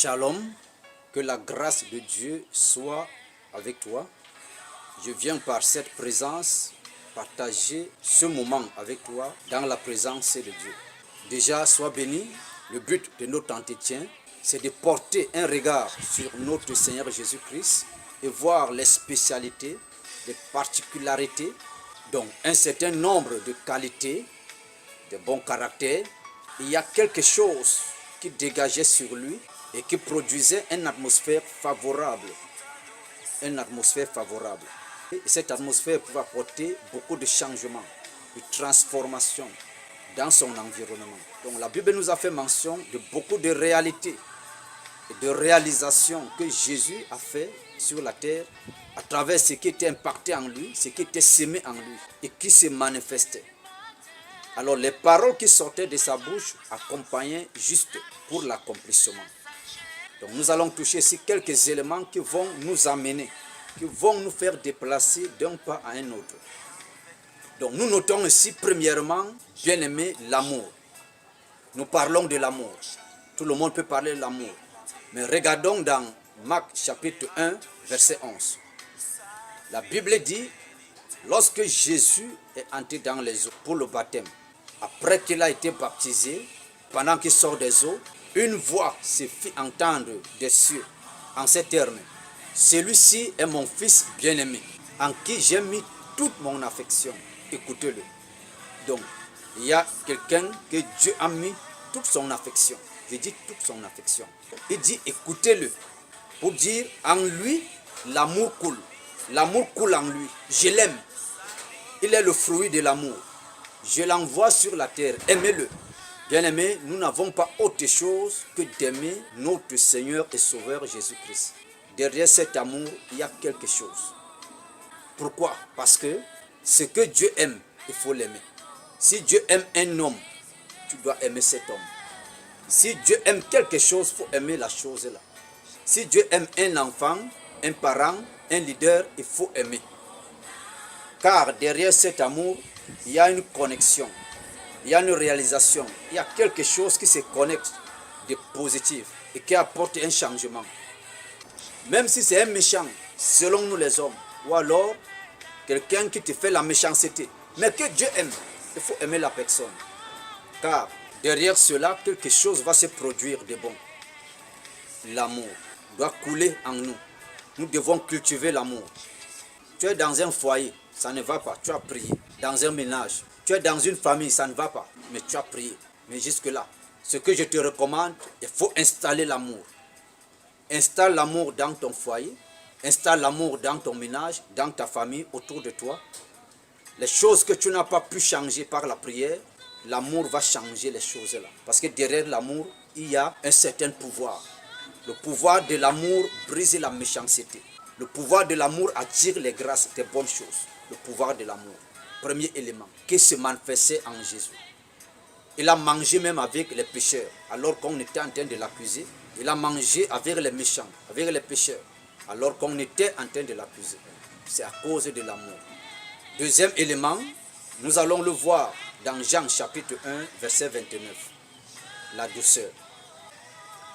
Shalom, que la grâce de Dieu soit avec toi. Je viens par cette présence partager ce moment avec toi dans la présence de Dieu. Déjà, sois béni. Le but de notre entretien, c'est de porter un regard sur notre Seigneur Jésus-Christ et voir les spécialités, les particularités, donc un certain nombre de qualités, de bons caractères. Il y a quelque chose qui dégageait sur lui et qui produisait une atmosphère favorable. Une atmosphère favorable. Et cette atmosphère pouvait apporter beaucoup de changements, de transformations dans son environnement. Donc la Bible nous a fait mention de beaucoup de réalités et de réalisations que Jésus a fait sur la terre à travers ce qui était impacté en lui, ce qui était semé en lui et qui se manifestait. Alors les paroles qui sortaient de sa bouche accompagnaient juste pour l'accomplissement. Donc nous allons toucher ici quelques éléments qui vont nous amener, qui vont nous faire déplacer d'un pas à un autre. Donc nous notons ici premièrement, bien aimé, l'amour. Nous parlons de l'amour. Tout le monde peut parler de l'amour. Mais regardons dans Marc chapitre 1, verset 11. La Bible dit, lorsque Jésus est entré dans les eaux pour le baptême, après qu'il a été baptisé, pendant qu'il sort des eaux, une voix se fit entendre des cieux en ces termes. Celui-ci est mon fils bien-aimé, en qui j'ai mis toute mon affection. Écoutez-le. Donc, il y a quelqu'un que Dieu a mis toute son affection. Je dis toute son affection. Il dit écoutez-le. Pour dire en lui, l'amour coule. L'amour coule en lui. Je l'aime. Il est le fruit de l'amour. Je l'envoie sur la terre. Aimez-le. Bien-aimés, nous n'avons pas autre chose que d'aimer notre Seigneur et Sauveur Jésus-Christ. Derrière cet amour, il y a quelque chose. Pourquoi? Parce que ce que Dieu aime, il faut l'aimer. Si Dieu aime un homme, tu dois aimer cet homme. Si Dieu aime quelque chose, il faut aimer la chose là. Si Dieu aime un enfant, un parent, un leader, il faut aimer. Car derrière cet amour, il y a une connexion. Il y a une réalisation, il y a quelque chose qui se connecte de positif et qui apporte un changement. Même si c'est un méchant, selon nous les hommes, ou alors quelqu'un qui te fait la méchanceté, mais que Dieu aime, il faut aimer la personne. Car derrière cela, quelque chose va se produire de bon. L'amour doit couler en nous. Nous devons cultiver l'amour. Tu es dans un foyer, ça ne va pas, tu as prié. Dans un ménage, tu es dans une famille, ça ne va pas, mais tu as prié. Mais jusque-là, ce que je te recommande, il faut installer l'amour. Installe l'amour dans ton foyer, installe l'amour dans ton ménage, dans ta famille, autour de toi. Les choses que tu n'as pas pu changer par la prière, l'amour va changer les choses là. Parce que derrière l'amour, il y a un certain pouvoir. Le pouvoir de l'amour brise la méchanceté. Le pouvoir de l'amour attire les grâces, des bonnes choses. Le pouvoir de l'amour. Premier élément, qui se manifestait en Jésus. Il a mangé même avec les pécheurs, alors qu'on était en train de l'accuser. Il a mangé avec les méchants, avec les pécheurs, alors qu'on était en train de l'accuser. C'est à cause de l'amour. Deuxième élément, nous allons le voir dans Jean chapitre 1, verset 29. La douceur.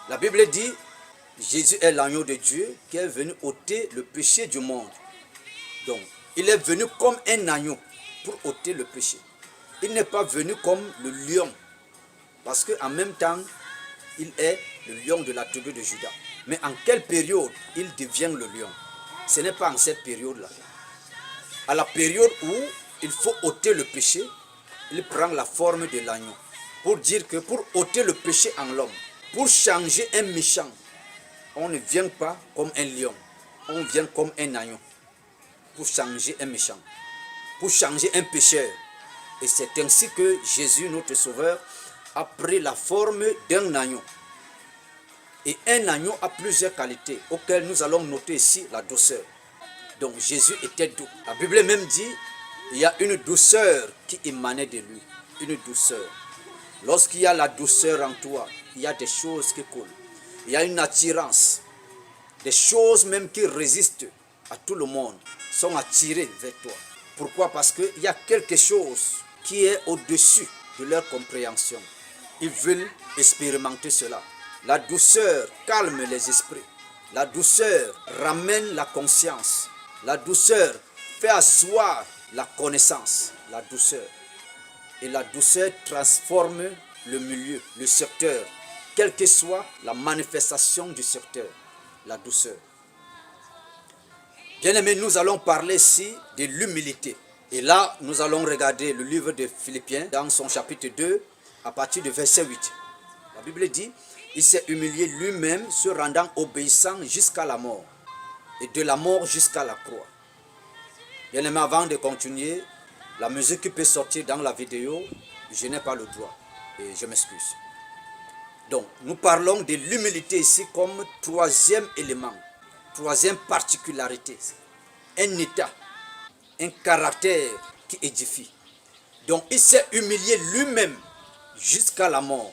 La Bible dit, Jésus est l'agneau de Dieu qui est venu ôter le péché du monde. Donc, il est venu comme un agneau pour ôter le péché. Il n'est pas venu comme le lion, parce qu'en même temps, il est le lion de la tribu de Juda. Mais en quelle période il devient le lion? Ce n'est pas en cette période-là. À la période où il faut ôter le péché, il prend la forme de l'agneau. Pour dire que pour ôter le péché en l'homme, pour changer un méchant, on ne vient pas comme un lion, on vient comme un agneau. Pour changer un méchant, pour changer un pécheur. Et c'est ainsi que Jésus, notre Sauveur, a pris la forme d'un agneau. Et un agneau a plusieurs qualités, auxquelles nous allons noter ici la douceur. Donc Jésus était doux. La Bible même dit, il y a une douceur qui émanait de lui. Une douceur. Lorsqu'il y a la douceur en toi, il y a des choses qui coulent. Il y a une attirance. Des choses même qui résistent à tout le monde sont attirées vers toi. Pourquoi? Parce qu'il y a quelque chose qui est au-dessus de leur compréhension. Ils veulent expérimenter cela. La douceur calme les esprits. La douceur ramène la conscience. La douceur fait asseoir la connaissance. La douceur. Et la douceur transforme le milieu, le secteur, quelle que soit la manifestation du secteur. La douceur. Bien-aimés, nous allons parler ici de l'humilité. Et là, nous allons regarder le livre de Philippiens dans son chapitre 2, à partir du verset 8. La Bible dit, il s'est humilié lui-même, se rendant obéissant jusqu'à la mort. Et de la mort jusqu'à la croix. Bien-aimés, avant de continuer, la musique qui peut sortir dans la vidéo, je n'ai pas le droit. Et je m'excuse. Donc, nous parlons de l'humilité ici comme troisième élément. Troisième particularité, un état, un caractère qui édifie. Donc il s'est humilié lui-même jusqu'à la mort.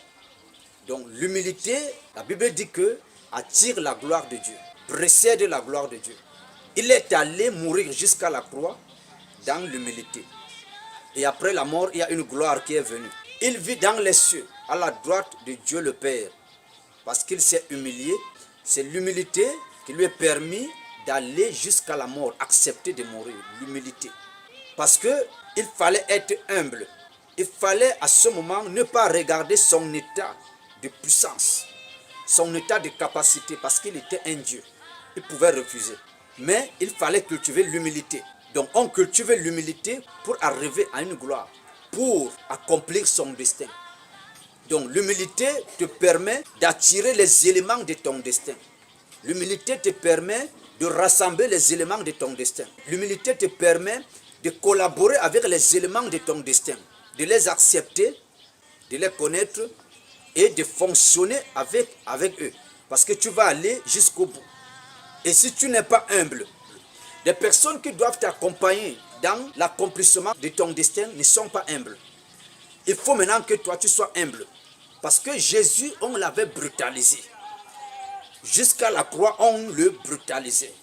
Donc l'humilité, la Bible dit que attire la gloire de Dieu, précède la gloire de Dieu. Il est allé mourir jusqu'à la croix dans l'humilité. Et après la mort, il y a une gloire qui est venue. Il vit dans les cieux, à la droite de Dieu le Père, parce qu'il s'est humilié. C'est l'humilité qui lui est permis d'aller jusqu'à la mort, accepter de mourir, l'humilité. Parce qu'il fallait être humble. Il fallait à ce moment ne pas regarder son état de puissance, son état de capacité, parce qu'il était un Dieu. Il pouvait refuser. Mais il fallait cultiver l'humilité. Donc on cultivait l'humilité pour arriver à une gloire, pour accomplir son destin. Donc l'humilité te permet d'attirer les éléments de ton destin. L'humilité te permet de rassembler les éléments de ton destin. L'humilité te permet de collaborer avec les éléments de ton destin, de les accepter, de les connaître et de fonctionner avec eux. Parce que tu vas aller jusqu'au bout. Et si tu n'es pas humble, les personnes qui doivent t'accompagner dans l'accomplissement de ton destin ne sont pas humbles. Il faut maintenant que toi tu sois humble. Parce que Jésus, on l'avait brutalisé. Jusqu'à la croix, on le brutalisait.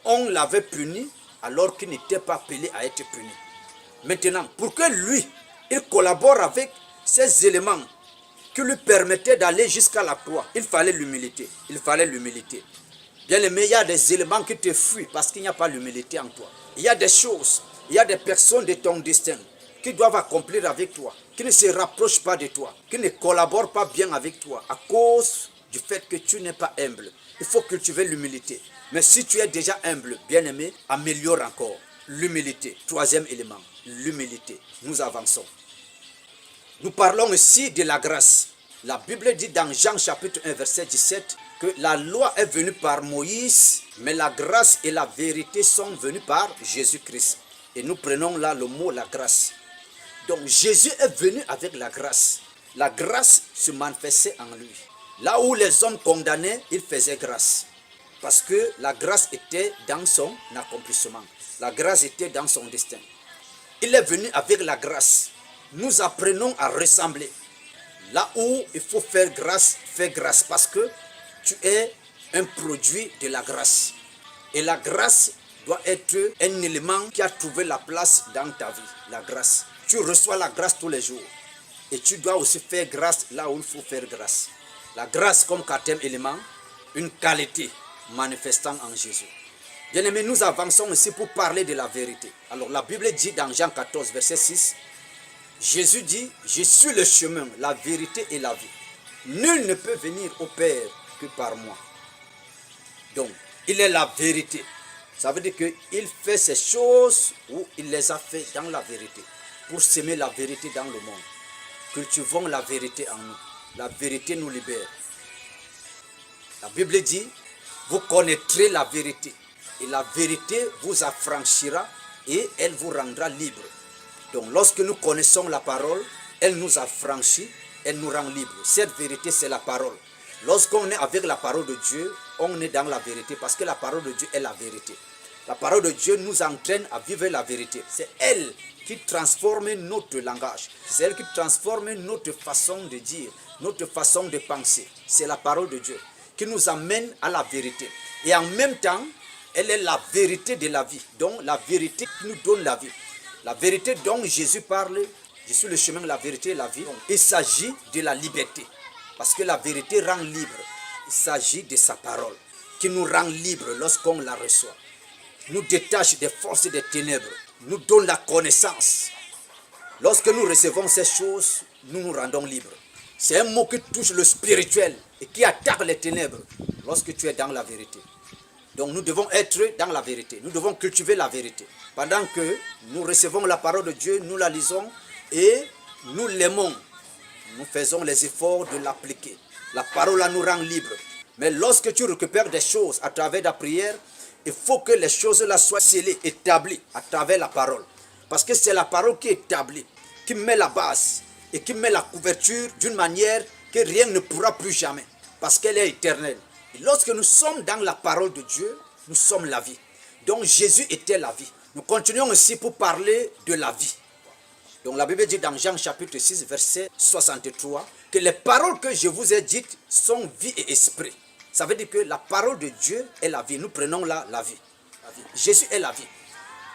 On l'avait puni alors qu'il n'était pas appelé à être puni. Maintenant, pour que lui, il collabore avec ces éléments qui lui permettaient d'aller jusqu'à la croix, il fallait l'humilité. Il fallait l'humilité. Bien aimé, il y a des éléments qui te fuient parce qu'il n'y a pas l'humilité en toi. Il y a des choses, il y a des personnes de ton destin qui doivent accomplir avec toi, qui ne se rapprochent pas de toi, qui ne collaborent pas bien avec toi à cause du fait que tu n'es pas humble. Il faut cultiver l'humilité. Mais si tu es déjà humble, bien-aimé, améliore encore l'humilité. Troisième élément, l'humilité. Nous avançons. Nous parlons ici de la grâce. La Bible dit dans Jean chapitre 1 verset 17 que la loi est venue par Moïse, mais la grâce et la vérité sont venues par Jésus-Christ. Et nous prenons là le mot la grâce. Donc Jésus est venu avec la grâce. La grâce se manifestait en lui. Là où les hommes condamnaient, il faisait grâce. Parce que la grâce était dans son accomplissement. La grâce était dans son destin. Il est venu avec la grâce. Nous apprenons à ressembler. Là où il faut faire grâce, fais grâce. Parce que tu es un produit de la grâce. Et la grâce doit être un élément qui a trouvé la place dans ta vie. La grâce. Tu reçois la grâce tous les jours. Et tu dois aussi faire grâce là où il faut faire grâce. La grâce comme quatrième élément, une qualité manifestant en Jésus. Bien-aimés, nous avançons ici pour parler de la vérité. Alors la Bible dit dans Jean 14, verset 6, Jésus dit, je suis le chemin, la vérité et la vie. Nul ne peut venir au Père que par moi. Donc, il est la vérité. Ça veut dire qu'il fait ces choses où il les a fait dans la vérité. Pour s'aimer la vérité dans le monde. Cultivons la vérité en nous. La vérité nous libère. La Bible dit, vous connaîtrez la vérité. Et la vérité vous affranchira et elle vous rendra libre. Donc lorsque nous connaissons la parole, elle nous affranchit, elle nous rend libre. Cette vérité, c'est la parole. Lorsqu'on est avec la parole de Dieu, on est dans la vérité parce que la parole de Dieu est la vérité. La parole de Dieu nous entraîne à vivre la vérité. C'est elle qui transforme notre langage. C'est elle qui transforme notre façon de dire, notre façon de penser. C'est la parole de Dieu qui nous amène à la vérité. Et en même temps, elle est la vérité de la vie. Donc la vérité qui nous donne la vie. La vérité dont Jésus parle, je suis le chemin, la vérité et la vie. Il s'agit de la liberté. Parce que la vérité rend libre. Il s'agit de sa parole qui nous rend libres lorsqu'on la reçoit. Nous détache des forces des ténèbres, nous donne la connaissance. Lorsque nous recevons ces choses, nous nous rendons libres. C'est un mot qui touche le spirituel et qui attaque les ténèbres lorsque tu es dans la vérité. Donc nous devons être dans la vérité, nous devons cultiver la vérité. Pendant que nous recevons la parole de Dieu, nous la lisons et nous l'aimons. Nous faisons les efforts de l'appliquer. La parole là nous rend libres. Mais lorsque tu récupères des choses à travers la prière, il faut que les choses là soient scellées, établies à travers la parole. Parce que c'est la parole qui établit, qui met la base et qui met la couverture d'une manière que rien ne pourra plus jamais. Parce qu'elle est éternelle. Et lorsque nous sommes dans la parole de Dieu, nous sommes la vie. Donc Jésus était la vie. Nous continuons aussi pour parler de la vie. Donc la Bible dit dans Jean chapitre 6, verset 63, que les paroles que je vous ai dites sont vie et esprit. Ça veut dire que la parole de Dieu est la vie. Nous prenons là la vie. Jésus est la vie.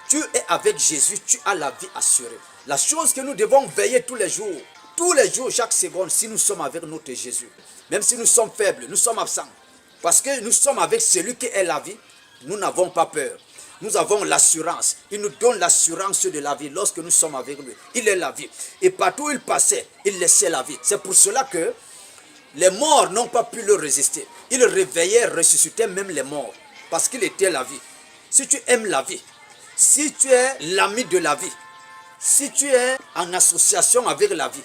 Tu es avec Jésus, tu as la vie assurée. La chose que nous devons veiller tous les jours, chaque seconde, si nous sommes avec notre Jésus. Même si nous sommes faibles, nous sommes absents. Parce que nous sommes avec celui qui est la vie, nous n'avons pas peur. Nous avons l'assurance. Il nous donne l'assurance de la vie lorsque nous sommes avec lui. Il est la vie. Et partout où il passait, il laissait la vie. C'est pour cela que les morts n'ont pas pu le résister. Il réveillait, ressuscitait même les morts. Parce qu'il était la vie. Si tu aimes la vie, si tu es l'ami de la vie, si tu es en association avec la vie,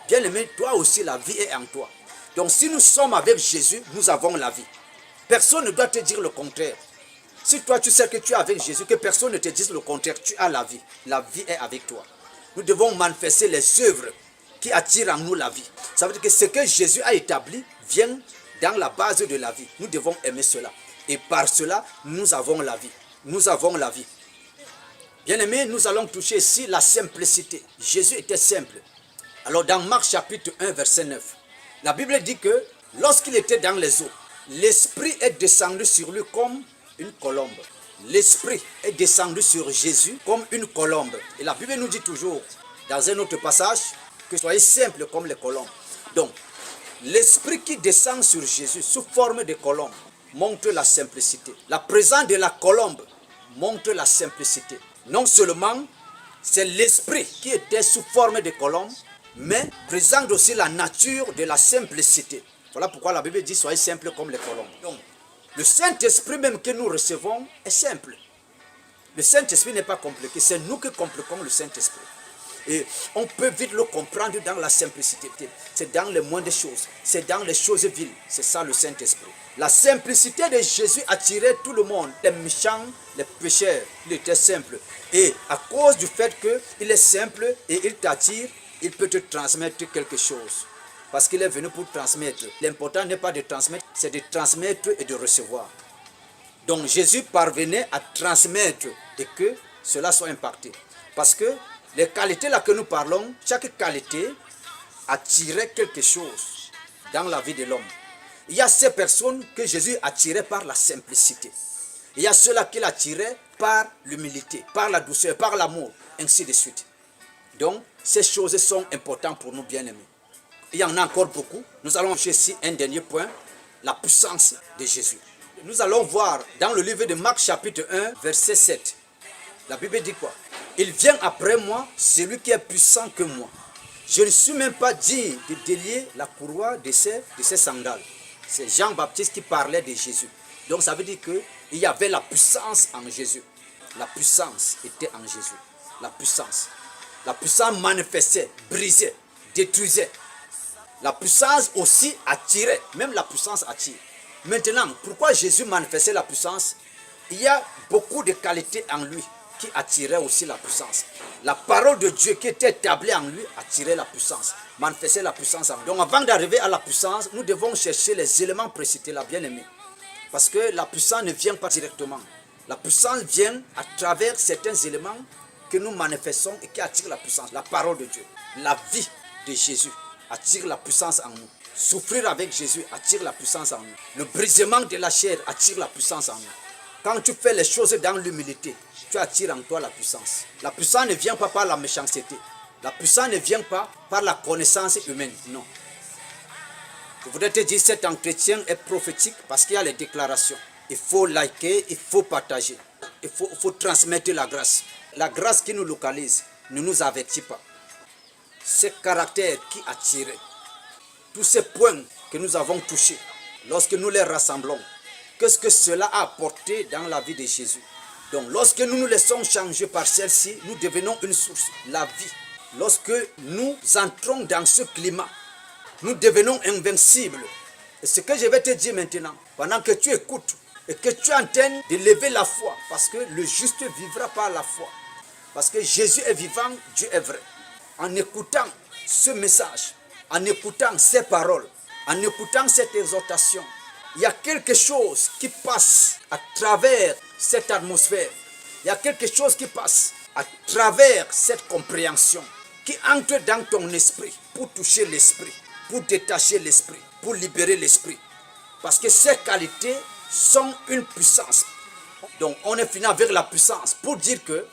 bien aimé, toi aussi la vie est en toi. Donc si nous sommes avec Jésus, nous avons la vie. Personne ne doit te dire le contraire. Si toi tu sais que tu es avec Jésus, que personne ne te dise le contraire, tu as la vie. La vie est avec toi. Nous devons manifester les œuvres qui attirent en nous la vie. Ça veut dire que ce que Jésus a établi vient dans la base de la vie. Nous devons aimer cela. Et par cela, nous avons la vie. Nous avons la vie. Bien-aimés, nous allons toucher ici la simplicité. Jésus était simple. Alors dans Marc chapitre 1, verset 9, la Bible dit que lorsqu'il était dans les eaux, l'Esprit est descendu sur lui comme une colombe. L'Esprit est descendu sur Jésus comme une colombe. Et la Bible nous dit toujours, dans un autre passage, que soyez simples comme les colombes. Donc, l'Esprit qui descend sur Jésus sous forme de colombe montre la simplicité. La présence de la colombe montre la simplicité. Non seulement c'est l'Esprit qui était sous forme de colombe, mais présente aussi la nature de la simplicité. Voilà pourquoi la Bible dit soyez simples comme les colombes. Donc, le Saint-Esprit même que nous recevons est simple. Le Saint-Esprit n'est pas compliqué, c'est nous qui compliquons le Saint-Esprit. Et on peut vite le comprendre dans la simplicité. C'est dans les moindres choses, c'est dans les choses viles. C'est ça le Saint-Esprit. La simplicité de Jésus attirait tout le monde, les méchants, les pécheurs. Il était simple. Et à cause du fait qu'il est simple et il t'attire, il peut te transmettre quelque chose. Parce qu'il est venu pour transmettre. L'important n'est pas de transmettre, c'est de transmettre et de recevoir. Donc Jésus parvenait à transmettre et que cela soit impacté. Parce que les qualités là que nous parlons, chaque qualité attirait quelque chose dans la vie de l'homme. Il y a ces personnes que Jésus attirait par la simplicité. Il y a ceux-là qu'il attirait par l'humilité, par la douceur, par l'amour, ainsi de suite. Donc, ces choses sont importantes pour nous, bien-aimés. Il y en a encore beaucoup. Nous allons chercher ici un dernier point, la puissance de Jésus. Nous allons voir dans le livre de Marc chapitre 1, verset 7. La Bible dit quoi? Il vient après moi, celui qui est puissant que moi. Je ne suis même pas digne de délier la courroie de ses sandales. C'est Jean-Baptiste qui parlait de Jésus. Donc ça veut dire qu'il y avait la puissance en Jésus. La puissance était en Jésus. La puissance. La puissance manifestait, brisait, détruisait. La puissance aussi attirait. Même la puissance attire. Maintenant, pourquoi Jésus manifestait la puissance? Il y a beaucoup de qualités en lui qui attiraient aussi la puissance. La parole de Dieu qui était établie en lui attirait la puissance, manifestait la puissance en lui. Donc avant d'arriver à la puissance, nous devons chercher les éléments précités, là, bien aimés. Parce que la puissance ne vient pas directement. La puissance vient à travers certains éléments que nous manifestons et qui attirent la puissance. La parole de Dieu, la vie de Jésus attire la puissance en nous. Souffrir avec Jésus attire la puissance en nous. Le brisement de la chair attire la puissance en nous. Quand tu fais les choses dans l'humilité, tu attires en toi la puissance. La puissance ne vient pas par la méchanceté. La puissance ne vient pas par la connaissance humaine. Non. Je voudrais te dire, cet entretien est prophétique parce qu'il y a les déclarations. Il faut liker, il faut partager, il faut transmettre la grâce. La grâce qui nous localise ne nous avertit pas. Ce caractère qui a tiré, tous ces points que nous avons touchés, lorsque nous les rassemblons, qu'est-ce que cela a apporté dans la vie de Jésus? Donc lorsque nous nous laissons changer par celle-ci, nous devenons une source, la vie. Lorsque nous entrons dans ce climat, nous devenons invincibles. Et ce que je vais te dire maintenant, pendant que tu écoutes et que tu es en train de lever la foi, parce que le juste vivra par la foi. Parce que Jésus est vivant, Dieu est vrai. En écoutant ce message, en écoutant ces paroles, en écoutant cette exhortation, il y a quelque chose qui passe à travers cette atmosphère. Il y a quelque chose qui passe à travers cette compréhension, qui entre dans ton esprit pour toucher l'esprit, pour détacher l'esprit, pour libérer l'esprit. Parce que ces qualités sont une puissance. Donc on est fini avec la puissance pour dire que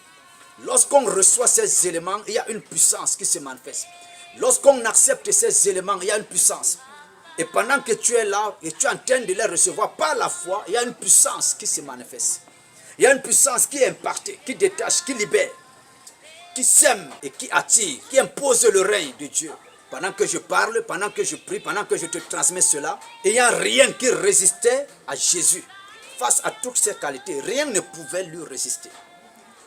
lorsqu'on reçoit ces éléments, il y a une puissance qui se manifeste. Lorsqu'on accepte ces éléments, il y a une puissance. Et pendant que tu es là et tu es en train de les recevoir par la foi, il y a une puissance qui se manifeste. Il y a une puissance qui est impactée, qui détache, qui libère, qui sème et qui attire, qui impose le règne de Dieu. Pendant que je parle, pendant que je prie, pendant que je te transmets cela, il n'y a rien qui résistait à Jésus. Face à toutes ces qualités, rien ne pouvait lui résister.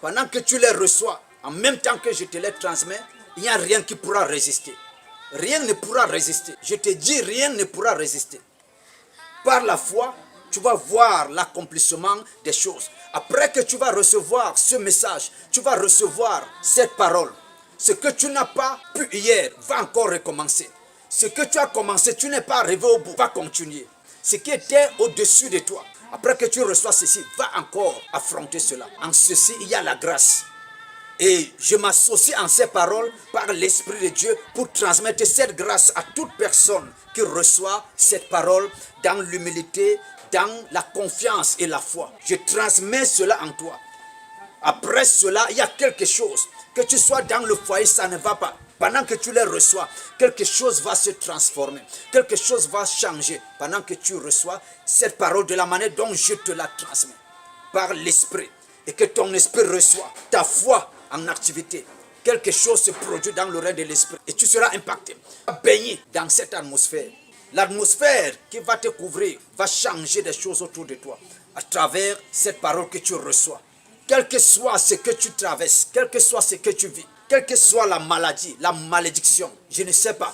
Pendant que tu les reçois, en même temps que je te les transmets, il n'y a rien qui pourra résister. Rien ne pourra résister. Je te dis, rien ne pourra résister. Par la foi, tu vas voir l'accomplissement des choses. Après que tu vas recevoir ce message, tu vas recevoir cette parole. Ce que tu n'as pas pu hier va encore recommencer. Ce que tu as commencé, tu n'es pas arrivé au bout, va continuer. Ce qui était au-dessus de toi, après que tu reçois ceci, va encore affronter cela. En ceci, il y a la grâce. Et je m'associe en ces paroles par l'Esprit de Dieu pour transmettre cette grâce à toute personne qui reçoit cette parole dans l'humilité, dans la confiance et la foi. Je transmets cela en toi. Après cela, il y a quelque chose. Que tu sois dans le foyer, ça ne va pas. Pendant que tu les reçois, quelque chose va se transformer. Quelque chose va changer. Pendant que tu reçois cette parole de la manière dont je te la transmets. Par l'Esprit. Et que ton esprit reçoit ta foi en activité. Quelque chose se produit dans le règne de l'esprit. Et tu seras impacté. Baigné dans cette atmosphère. L'atmosphère qui va te couvrir va changer des choses autour de toi. À travers cette parole que tu reçois. Quel que soit ce que tu traverses. Quel que soit ce que tu vis. Quelle que soit la maladie, la malédiction. Je ne sais pas.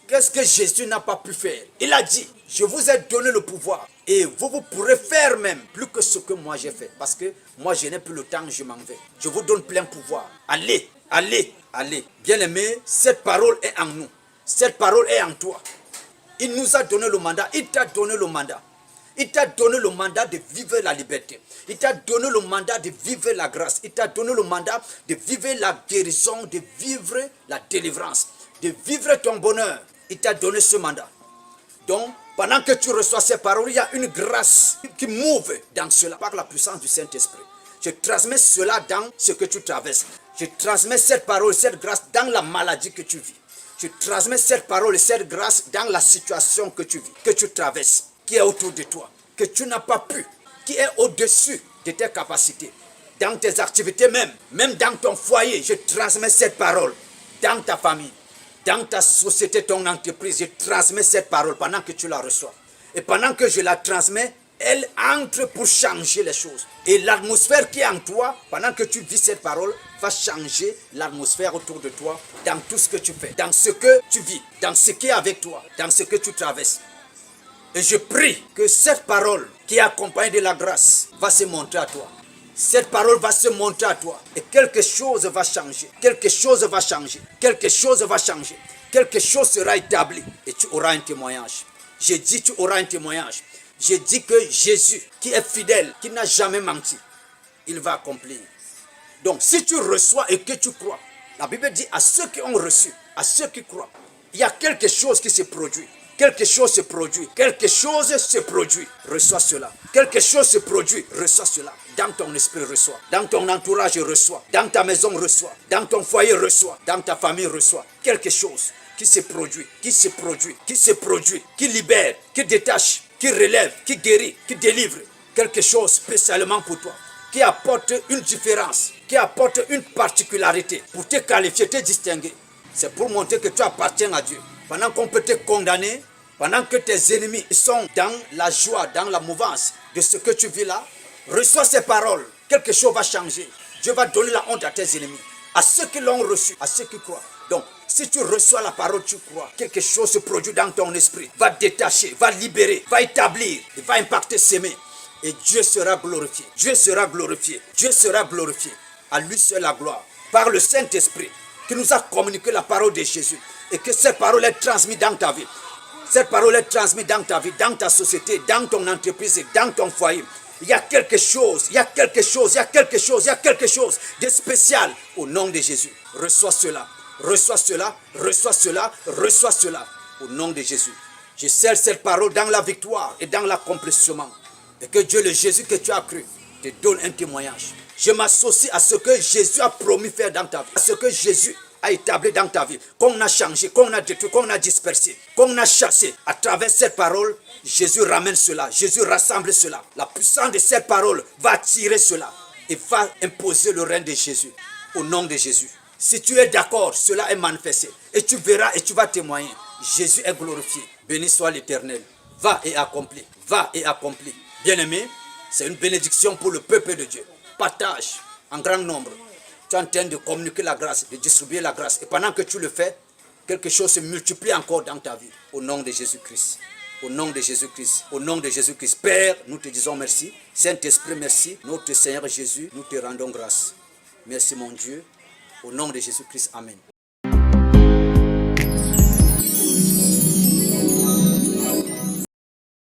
Qu'est-ce que Jésus n'a pas pu faire? Il a dit, je vous ai donné le pouvoir. Et vous pourrez faire même plus que ce que moi j'ai fait. Parce que moi je n'ai plus le temps, je m'en vais. Je vous donne plein pouvoir. Allez, allez, allez. Bien-aimé, cette parole est en nous. Cette parole est en toi. Il nous a donné le mandat. Il t'a donné le mandat. Il t'a donné le mandat de vivre la liberté. Il t'a donné le mandat de vivre la grâce. Il t'a donné le mandat de vivre la guérison, de vivre la délivrance, de vivre ton bonheur. Il t'a donné ce mandat. Donc, pendant que tu reçois ces paroles, il y a une grâce qui mouve dans cela par la puissance du Saint-Esprit. Je transmets cela dans ce que tu traverses. Je transmets cette parole, cette grâce dans la maladie que tu vis. Je transmets cette parole et cette grâce dans la situation que tu vis, que tu traverses, qui est autour de toi, que tu n'as pas pu, qui est au-dessus de tes capacités, dans tes activités même dans ton foyer. Je transmets cette parole dans ta famille. Dans ta société, ton entreprise, je transmets cette parole pendant que tu la reçois. Et pendant que je la transmets, elle entre pour changer les choses. Et l'atmosphère qui est en toi, pendant que tu vis cette parole, va changer l'atmosphère autour de toi, dans tout ce que tu fais, dans ce que tu vis, dans ce qui est avec toi, dans ce que tu traverses. Et je prie que cette parole qui est accompagnée de la grâce va se montrer à toi. Cette parole va se montrer à toi et quelque chose va changer. Quelque chose va changer. Quelque chose va changer. Quelque chose sera établi et tu auras un témoignage. J'ai dit tu auras un témoignage. J'ai dit que Jésus, qui est fidèle, qui n'a jamais menti, il va accomplir. Donc si tu reçois et que tu crois, la Bible dit à ceux qui ont reçu, à ceux qui croient, il y a quelque chose qui se produit. Quelque chose se produit. Quelque chose se produit. Reçois cela. Quelque chose se produit. Reçois cela. Dans ton esprit, reçois. Dans ton entourage, reçois. Dans ta maison, reçois. Dans ton foyer, reçois. Dans ta famille, reçois. Quelque chose qui se produit, qui se produit, qui se produit, qui libère, qui détache, qui relève, qui guérit, qui délivre. Quelque chose spécialement pour toi, qui apporte une différence, qui apporte une particularité pour te qualifier, te distinguer. C'est pour montrer que tu appartiens à Dieu. Pendant qu'on peut te condamner, pendant que tes ennemis sont dans la joie, dans la mouvance de ce que tu vis là, reçois ces paroles. Quelque chose va changer. Dieu va donner la honte à tes ennemis, à ceux qui l'ont reçu, à ceux qui croient. Donc, si tu reçois la parole, tu crois, quelque chose se produit dans ton esprit, va détacher, va libérer, va établir, et va impacter, s'aimer. Et Dieu sera glorifié. Dieu sera glorifié. Dieu sera glorifié. À lui seul la gloire. Par le Saint-Esprit qui nous a communiqué la parole de Jésus. Et que cette parole est transmise dans ta vie. Cette parole est transmise dans ta vie, dans ta société, dans ton entreprise et dans ton foyer. Il y a quelque chose, il y a quelque chose, il y a quelque chose, il y a quelque chose de spécial au nom de Jésus. Reçois cela, reçois cela, reçois cela, reçois cela au nom de Jésus. Je scelle cette parole dans la victoire et dans l'accomplissement. Et que Dieu, le Jésus que tu as cru, te donne un témoignage. Je m'associe à ce que Jésus a promis faire dans ta vie, à ce que Jésus a établi dans ta vie, qu'on a changé, qu'on a détruit, qu'on a dispersé, qu'on a chassé. À travers cette parole, Jésus ramène cela, Jésus rassemble cela. La puissance de cette parole va attirer cela et va imposer le règne de Jésus, au nom de Jésus. Si tu es d'accord, cela est manifesté. Et tu verras et tu vas témoigner. Jésus est glorifié. Béni soit l'Éternel. Va et accomplis. Va et accomplis. Bien-aimé, c'est une bénédiction pour le peuple de Dieu. Partage en grand nombre. Tu es en train de communiquer la grâce, de distribuer la grâce. Et pendant que tu le fais, quelque chose se multiplie encore dans ta vie. Au nom de Jésus-Christ. Au nom de Jésus-Christ. Au nom de Jésus-Christ. Père, nous te disons merci. Saint-Esprit, merci. Notre Seigneur Jésus, nous te rendons grâce. Merci mon Dieu. Au nom de Jésus-Christ. Amen.